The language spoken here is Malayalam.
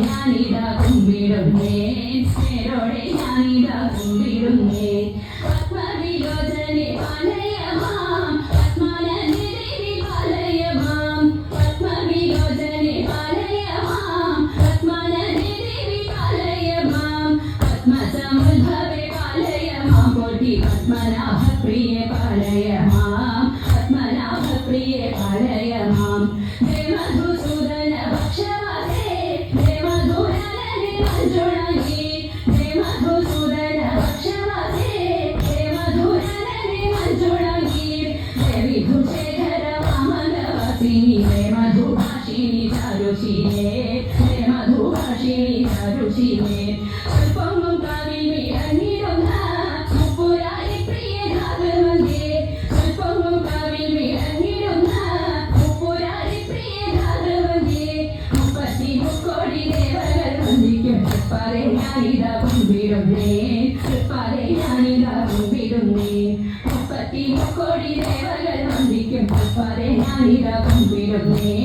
ഞാനിതാ കുമ്പിടുന്നേ നേരോടെ ഞാനിതാ കുമ്പിടുന്നേ പത്മവിലോചനെ പാലയമാം പത്മാനന്ദദേവി പാലയമാം പത്മവിലോചനെ പാലയമാം പത്മാനന്ദദേവി പാലയമാം പത്മസമുദ്ഭവേ പാലയമാം കോട്ടി പത്മനാഭപ്രിയേ പാലയമാം പത്മനാഭപ്രിയേ പാലയമാം ദേവധൂസൂദന ഭക്ഷവാസേ ദേവധൂരനനെ മഞ്ജുളകി ദേവധൂസൂദന ഭക്ഷവാസേ ദേവധൂരനനെ മഞ്ജുളകി ദേവിധുശേഖര വാമനവാസിനി ദേവധുഭാഷിണി ചാരുശീലേ ദേവധുഭാഷിണി ചാരുശീലേ സ്വൽപ്പമൊന്നും കാവിൽ വിളങ്ങിടുന്ന മുപ്പുരാരി പ്രിയ ധാതുമന്ദേ സ്വൽപ്പമൊന്നും കാവിൽ വിളങ്ങിടുന്ന മുപ്പുരാരി പ്രിയ ധാതുമന്ദേ മുപ്പത്തി മുക്കോടി ദേവകൾ വന്ദിക്കും തൃപ്പാതെ ഞാനിതാ കുമ്പിടുന്നേ തൃപ്പാതെ ഞാനിതാ കുമ്പിടുന്നേ മുപ്പത്തി മുക്കോടി ദേവകൾ വന്ദിക്കും തൃപ്പാതെ ഞാനിതാ കുമ്പിടുന്നേ